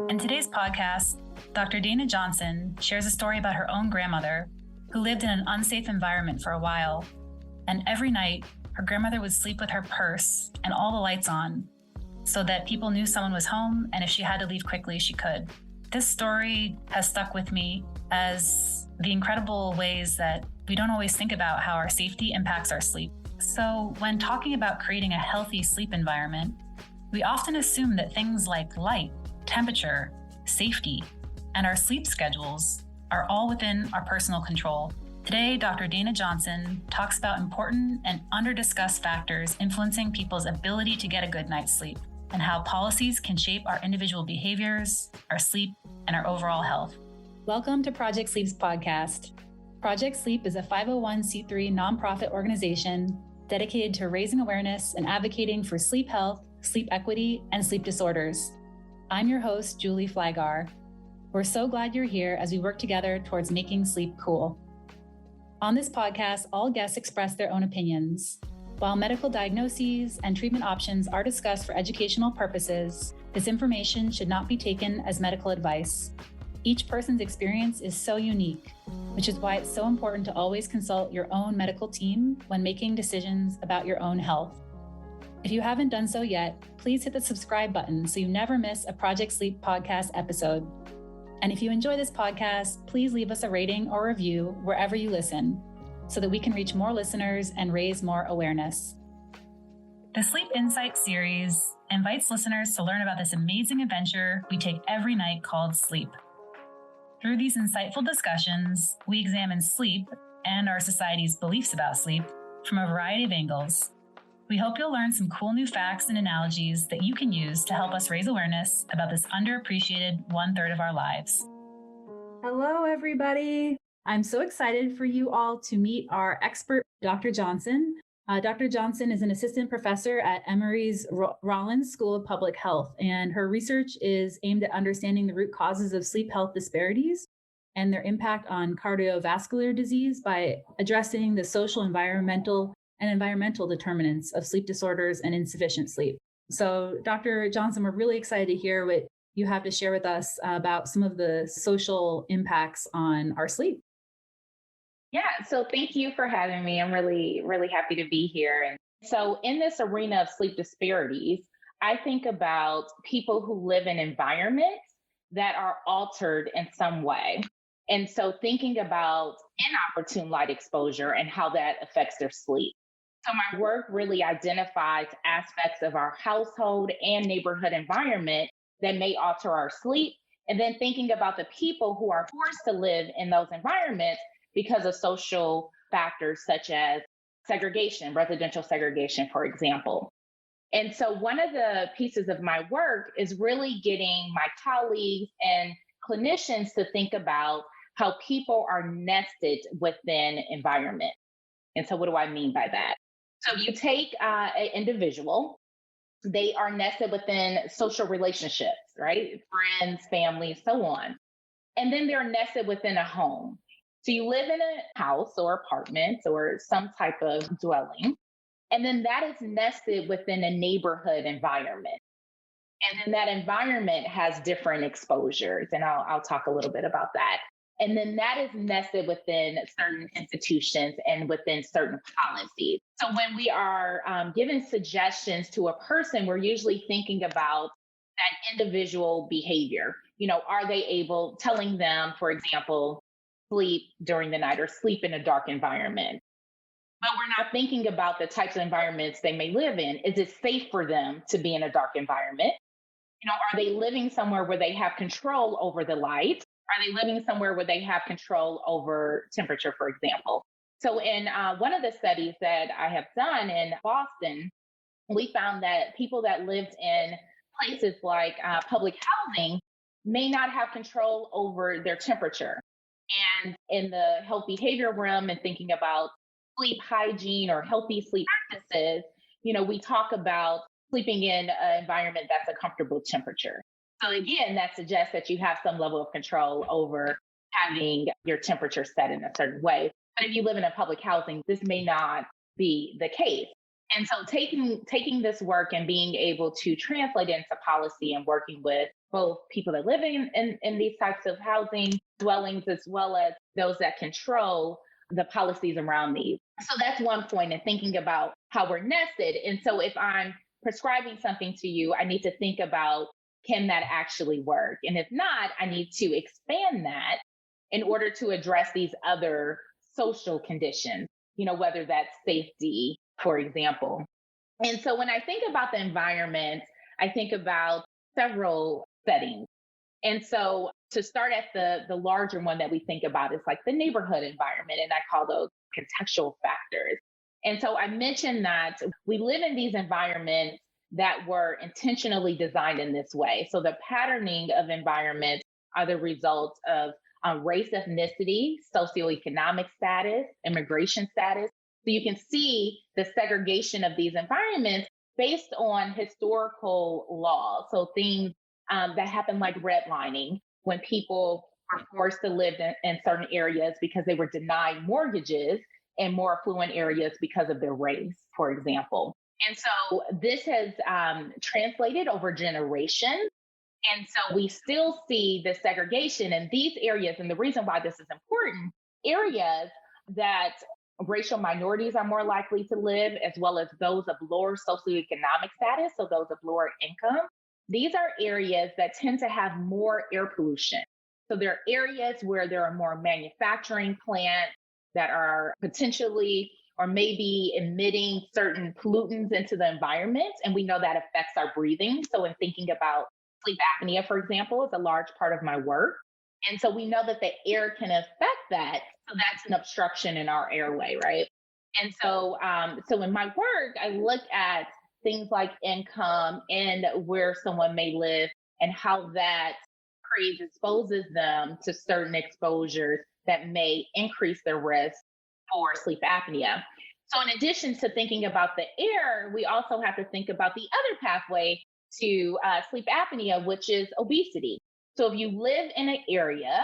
In today's podcast, Dr. Dayna Johnson shares a story about her own grandmother who lived in an unsafe environment for a while. And every night, her grandmother would sleep with her purse and all the lights on so that people knew someone was home, and if she had to leave quickly, she could. This story has stuck with me as the incredible ways that we don't always think about how our safety impacts our sleep. So when talking about creating a healthy sleep environment, we often assume that things like light, temperature, safety, and our sleep schedules are all within our personal control. Today, Dr. Dayna Johnson talks about important and under-discussed factors influencing people's ability to get a good night's sleep, and how policies can shape our individual behaviors, our sleep, and our overall health. Welcome to Project Sleep's podcast. Project Sleep is a 501c3 nonprofit organization dedicated to raising awareness and advocating for sleep health, sleep equity, and sleep disorders. I'm your host, Julie Flygar. We're so glad you're here as we work together towards making sleep cool. On this podcast, all guests express their own opinions. While medical diagnoses and treatment options are discussed for educational purposes, this information should not be taken as medical advice. Each person's experience is so unique, which is why it's so important to always consult your own medical team when making decisions about your own health. If you haven't done so yet, please hit the subscribe button so you never miss a Project Sleep podcast episode. And if you enjoy this podcast, please leave us a rating or review wherever you listen so that we can reach more listeners and raise more awareness. The Sleep Insight series invites listeners to learn about this amazing adventure we take every night called sleep. Through these insightful discussions, we examine sleep and our society's beliefs about sleep from a variety of angles. We hope you'll learn some cool new facts and analogies that you can use to help us raise awareness about this underappreciated 1/3 of our lives. Hello, everybody. I'm so excited for you all to meet our expert, Dr. Johnson. Dr. Johnson is an assistant professor at Emory's Rollins School of Public Health, and her research is aimed at understanding the root causes of sleep health disparities and their impact on cardiovascular disease by addressing the social, environmental determinants of sleep disorders and insufficient sleep. So, Dr. Johnson, we're really excited to hear what you have to share with us about some of the social impacts on our sleep. Yeah, so thank you for having me. I'm really, really happy to be here. And so in this arena of sleep disparities, I think about people who live in environments that are altered in some way. And so thinking about inopportune light exposure and how that affects their sleep. So my work really identifies aspects of our household and neighborhood environment that may alter our sleep. And then thinking about the people who are forced to live in those environments because of social factors such as segregation, residential segregation, for example. And so one of the pieces of my work is really getting my colleagues and clinicians to think about how people are nested within environment. And so what do I mean by that? So if you take an individual, they are nested within social relationships, right? Friends, family, so on. And then they're nested within a home. So you live in a house or apartment or some type of dwelling, and then that is nested within a neighborhood environment. And then that environment has different exposures, and I'll talk a little bit about that. And then that is nested within certain institutions and within certain policies. So when we are giving suggestions to a person, we're usually thinking about that individual behavior. Are they telling them, for example, sleep during the night or sleep in a dark environment? But we're not thinking about the types of environments they may live in. Is it safe for them to be in a dark environment? Are they living somewhere where they have control over the light? Are they living somewhere where they have control over temperature, for example? So in one of the studies that I have done in Boston, we found that people that lived in places like public housing may not have control over their temperature. And in the health behavior realm and thinking about sleep hygiene or healthy sleep practices, we talk about sleeping in an environment that's a comfortable temperature. So again, that suggests that you have some level of control over having your temperature set in a certain way. But if you live in a public housing, this may not be the case. And so taking this work and being able to translate into policy and working with both people that live in these types of housing dwellings as well as those that control the policies around these. So that's one point in thinking about how we're nested. And so if I'm prescribing something to you, I need to think about, can that actually work? And if not, I need to expand that in order to address these other social conditions, whether that's safety, for example. And so when I think about the environment, I think about several settings. And so to start at the larger one that we think about is like the neighborhood environment, and I call those contextual factors. And so I mentioned that we live in these environments that were intentionally designed in this way. So the patterning of environments are the results of race, ethnicity, socioeconomic status, immigration status. So you can see the segregation of these environments based on historical laws. So things that happen like redlining, when people are forced to live in certain areas because they were denied mortgages in more affluent areas because of their race, for example. And so this has translated over generations. And so we still see the segregation in these areas. And the reason why this is important, areas that racial minorities are more likely to live, as well as those of lower socioeconomic status, so those of lower income, these are areas that tend to have more air pollution. So there are areas where there are more manufacturing plants that are potentially or maybe emitting certain pollutants into the environment. And we know that affects our breathing. So in thinking about sleep apnea, for example, is a large part of my work. And so we know that the air can affect that. So that's an obstruction in our airway, right? And so, so in my work, I look at things like income and where someone may live and how that predisposes them to certain exposures that may increase their risk for sleep apnea. So in addition to thinking about the air, we also have to think about the other pathway to sleep apnea, which is obesity. So if you live in an area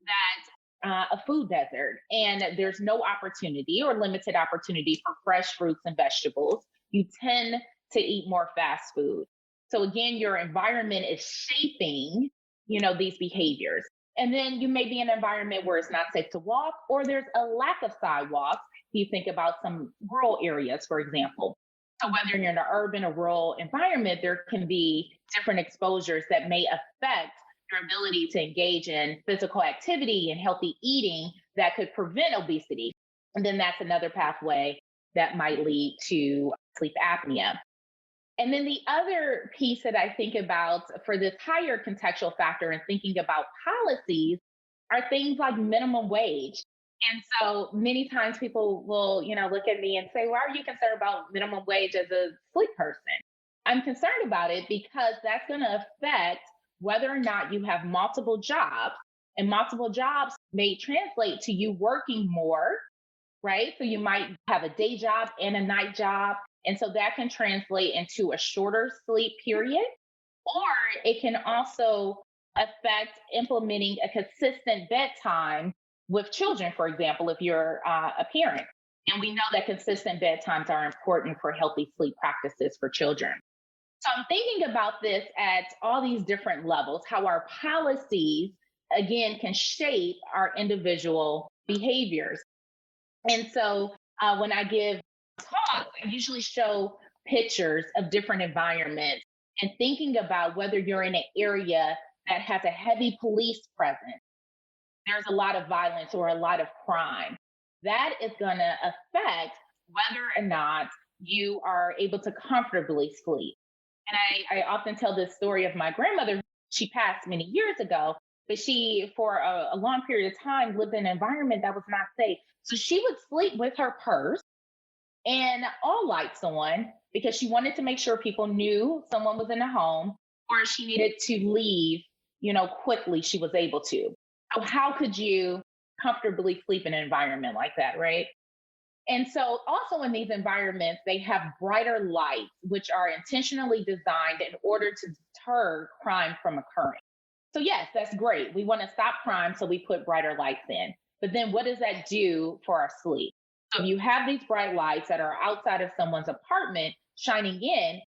that's a food desert and there's no opportunity or limited opportunity for fresh fruits and vegetables, you tend to eat more fast food. So again, your environment is shaping, these behaviors. And then you may be in an environment where it's not safe to walk, or there's a lack of sidewalks. You think about some rural areas, for example. So whether you're in an urban or rural environment, there can be different exposures that may affect your ability to engage in physical activity and healthy eating that could prevent obesity. And then that's another pathway that might lead to sleep apnea. And then the other piece that I think about for this higher contextual factor in thinking about policies are things like minimum wage. And so many times people will, look at me and say, why are you concerned about minimum wage as a sleep person? I'm concerned about it because that's going to affect whether or not you have multiple jobs, and multiple jobs may translate to you working more, right? So you might have a day job and a night job. And so that can translate into a shorter sleep period, or it can also affect implementing a consistent bedtime with children, for example, if you're a parent. And we know that consistent bedtimes are important for healthy sleep practices for children. So I'm thinking about this at all these different levels, how our policies, again, can shape our individual behaviors. And so when I give talks, I usually show pictures of different environments and thinking about whether you're in an area that has a heavy police presence, there's a lot of violence or a lot of crime. That is going to affect whether or not you are able to comfortably sleep. And I often tell this story of my grandmother. She passed many years ago, but she, for a long period of time, lived in an environment that was not safe. So she would sleep with her purse and all lights on because she wanted to make sure people knew someone was in the home, or she needed to leave, quickly, she was able to. So how could you comfortably sleep in an environment like that, right? And so also in these environments, they have brighter lights, which are intentionally designed in order to deter crime from occurring. So yes, that's great. We want to stop crime, so we put brighter lights in. But then what does that do for our sleep? So if you have these bright lights that are outside of someone's apartment shining in,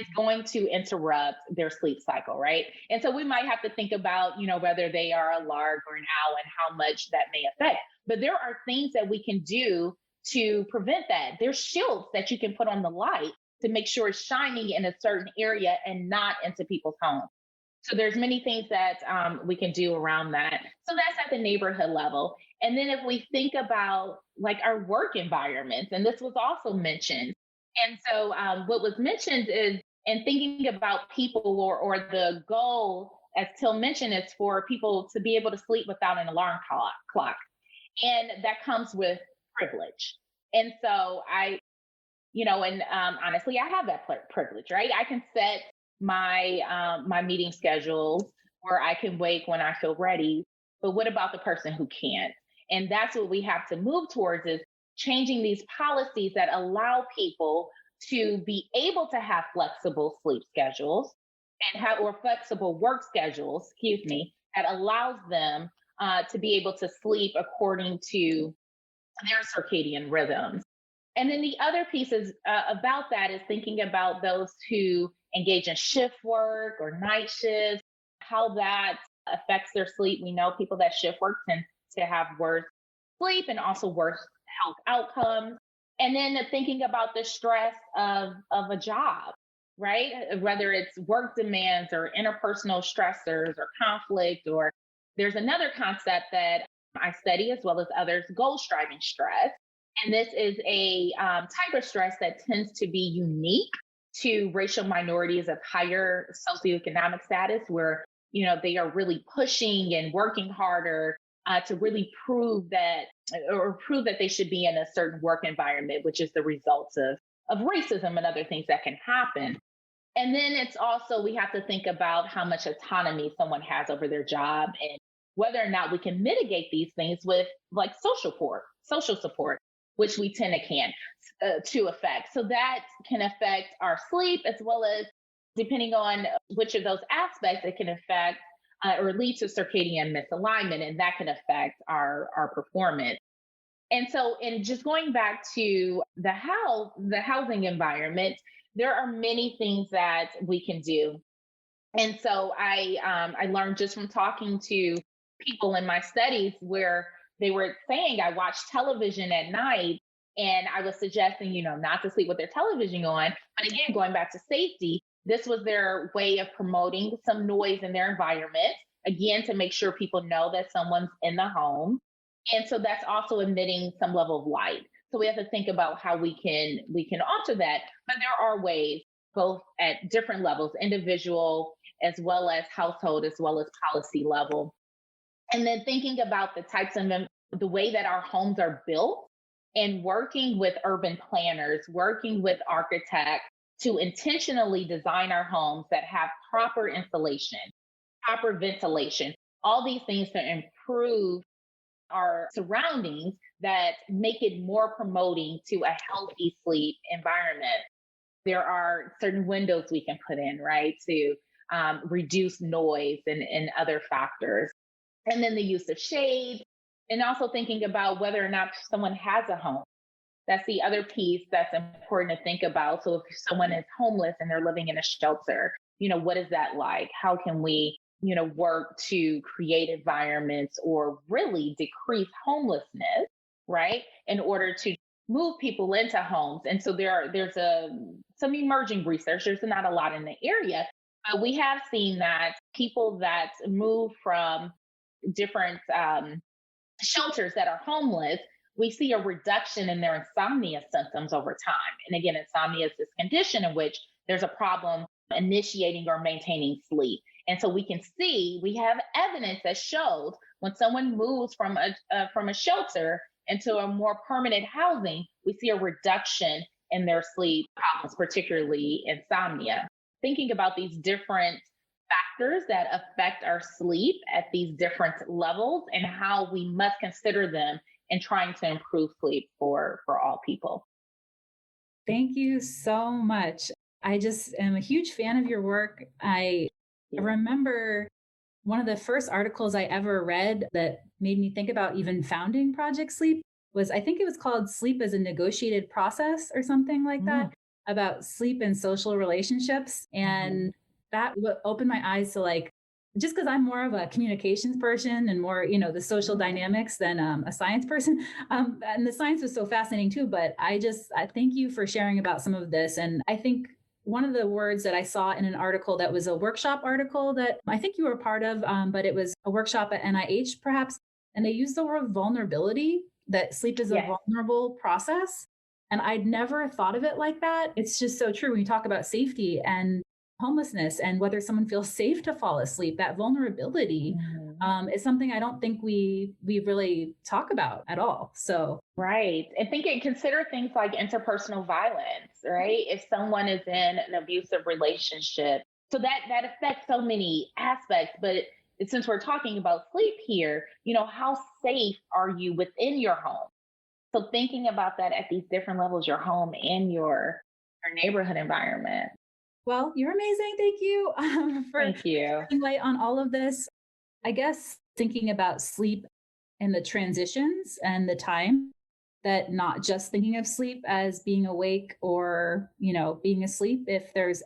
is going to interrupt their sleep cycle, right? And so we might have to think about, whether they are a lark or an owl and how much that may affect. But there are things that we can do to prevent that. There's shields that you can put on the light to make sure it's shining in a certain area and not into people's homes. So there's many things that we can do around that. So that's at the neighborhood level. And then if we think about like our work environments, and this was also mentioned. And so what was mentioned is, and thinking about people or the goal, as Till mentioned, is for people to be able to sleep without an alarm clock. And that comes with privilege. And so honestly, I have that privilege, right? I can set my meeting schedules where I can wake when I feel ready. But what about the person who can't? And that's what we have to move towards, is changing these policies that allow people to be able to have flexible sleep schedules and have or flexible work schedules, excuse me, that allows them to be able to sleep according to their circadian rhythms. And then the other pieces about that is thinking about those who engage in shift work or night shifts, how that affects their sleep. We know people that shift work tend to have worse sleep and also worse health outcomes. And then thinking about the stress of a job, right? Whether it's work demands or interpersonal stressors or conflict, or there's another concept that I study as well as others, goal striving stress. And this is a type of stress that tends to be unique to racial minorities of higher socioeconomic status, where they are really pushing and working harder to really prove that they should be in a certain work environment, which is the results of racism and other things that can happen. And then it's also, we have to think about how much autonomy someone has over their job and whether or not we can mitigate these things with like social support, which we tend to affect. So that can affect our sleep, as well as, depending on which of those aspects, it can affect or lead to circadian misalignment, and that can affect our performance. And so, in just going back to the housing environment, there are many things that we can do. And so I learned just from talking to people in my studies where they were saying, I watch television at night, and I was suggesting, not to sleep with their television on. But again, going back to safety, this was their way of promoting some noise in their environment, again, to make sure people know that someone's in the home. And so that's also emitting some level of light. So we have to think about how we can alter that. But there are ways, both at different levels, individual as well as household, as well as policy level. And then thinking about the types of the way that our homes are built, and working with urban planners, working with architects to intentionally design our homes that have proper insulation, proper ventilation, all these things to improve our surroundings that make it more promoting to a healthy sleep environment. There are certain windows we can put in, right, to reduce noise and other factors. And then the use of shade, and also thinking about whether or not someone has a home. That's the other piece that's important to think about. So if someone is homeless and they're living in a shelter, what is that like? How can we, work to create environments or really decrease homelessness, right? In order to move people into homes. And so there's some emerging research. There's not a lot in the area, but we have seen that people that move from different shelters that are homeless, we see a reduction in their insomnia symptoms over time. And again, insomnia is this condition in which there's a problem initiating or maintaining sleep. And so we have evidence that shows when someone moves from a shelter into a more permanent housing, we see a reduction in their sleep problems, particularly insomnia. Thinking about these different factors that affect our sleep at these different levels and how we must consider them in trying to improve sleep for all people. Thank you so much. I just am a huge fan of your work. I remember one of the first articles I ever read that made me think about even founding Project Sleep was, I think it was called Sleep as a Negotiated Process or something like that. about sleep and social relationships. And that opened my eyes to like, just because I'm more of a communications person and more, the social dynamics than a science person. And the science was so fascinating too. But I thank you for sharing about some of this. And I think one of the words that I saw in an article that was a workshop article that I think you were part of, but it was a workshop at NIH perhaps, and they used the word vulnerability, that sleep is a Yes. vulnerable process. And I'd never thought of it like that. It's just so true when you talk about safety and homelessness and whether someone feels safe to fall asleep. That vulnerability is something I don't think we really talk about at all. So Right. And consider things like interpersonal violence, right? If someone is in an abusive relationship, so that affects so many aspects. But since we're talking about sleep here, how safe are you within your home? So thinking about that at these different levels, your home and your neighborhood environment. well, you're amazing. Thank you for Thank you. shedding light on all of this. I guess thinking about sleep and the transitions and the time, that not just thinking of sleep as being awake or, being asleep. If there's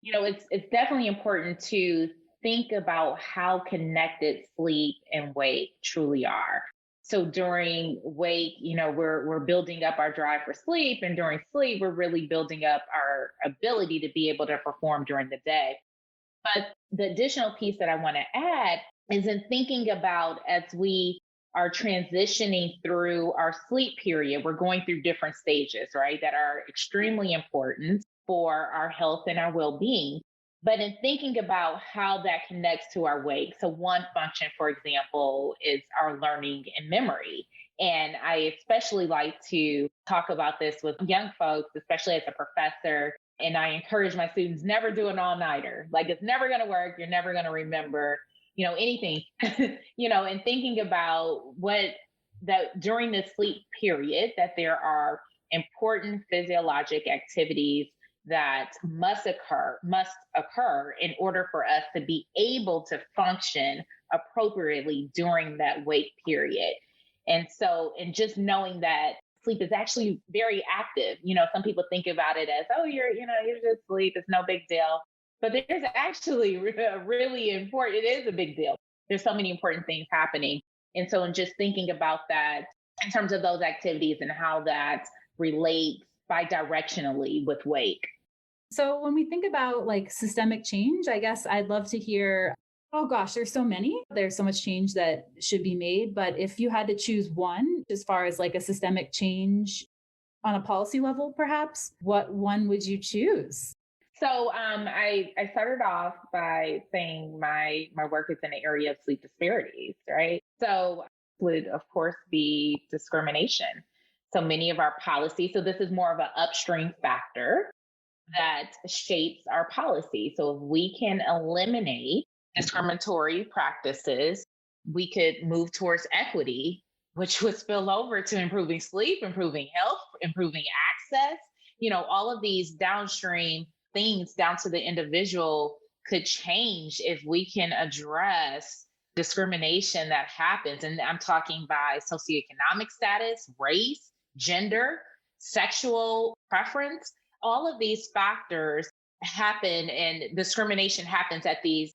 It's definitely important to think about how connected sleep and wake truly are. So during wake, we're building up our drive for sleep, and during sleep, we're really building up our ability to be able to perform during the day. But the additional piece that I want to add is in thinking about as we are transitioning through our sleep period, we're going through different stages, right, that are extremely important for our health and our well being. But in thinking about how that connects to our wake, so one function, for example, is our learning and memory. And I especially like to talk about this with young folks, especially as a professor. And I encourage my students never do an all nighter. Like it's never going to work. You're never going to remember, anything, and thinking about what that during the sleep period, that there are important physiologic activities that must occur in order for us to be able to function appropriately during that wake period. And just knowing that sleep is actually very active. Some people think about it as, oh, you're just sleep, it's no big deal. But there's actually really important, it is a big deal. There's so many important things happening. And so in just thinking about that in terms of those activities and how that relates bidirectionally with wake. So when we think about like systemic change, I guess I'd love to hear, oh gosh, there's so many. There's so much change that should be made. But if you had to choose one, as far as like a systemic change on a policy level, perhaps, what one would you choose? So I started off by saying my work is in the area of sleep disparities, right? So would of course be discrimination. So many of our policies, so this is more of an upstream factor that shapes our policy. So if we can eliminate discriminatory practices, we could move towards equity, which would spill over to improving sleep, improving health, improving access. All of these downstream things down to the individual could change if we can address discrimination that happens. And I'm talking by socioeconomic status, race, gender, sexual preference. All of these factors happen, and discrimination happens at the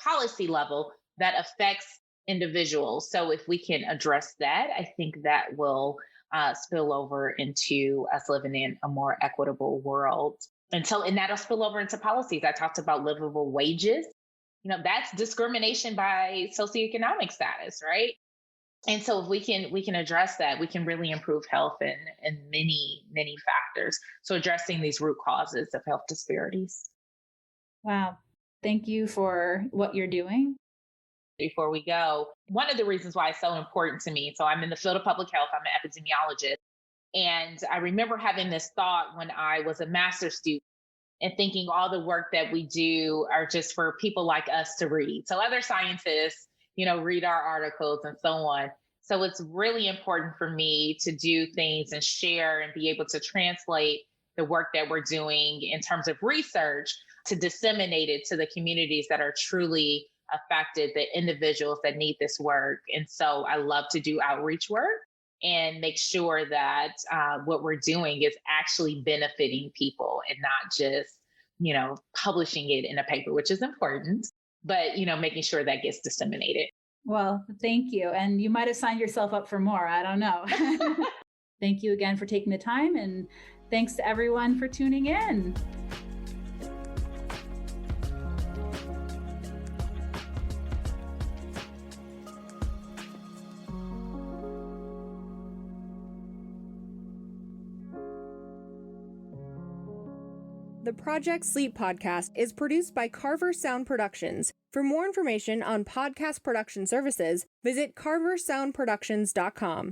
policy level that affects individuals. So if we can address that, I think that will spill over into us living in a more equitable world. And that'll spill over into policies. I talked about livable wages. That's discrimination by socioeconomic status, right? And so if we can address that, we can really improve health in many, many factors. So addressing these root causes of health disparities. Wow. Thank you for what you're doing. Before we go, one of the reasons why it's so important to me, so I'm in the field of public health, I'm an epidemiologist. And I remember having this thought when I was a master's student and thinking all the work that we do are just for people like us to read. So other scientists, read our articles and so on. So it's really important for me to do things and share and be able to translate the work that we're doing in terms of research to disseminate it to the communities that are truly affected, the individuals that need this work. And so I love to do outreach work. and make sure that what we're doing is actually benefiting people and not just, publishing it in a paper, which is important, but, making sure that gets disseminated. Well, thank you. And you might have signed yourself up for more. I don't know. Thank you again for taking the time. And thanks to everyone for tuning in. The Project Sleep podcast is produced by Carver Sound Productions. For more information on podcast production services, visit carversoundproductions.com.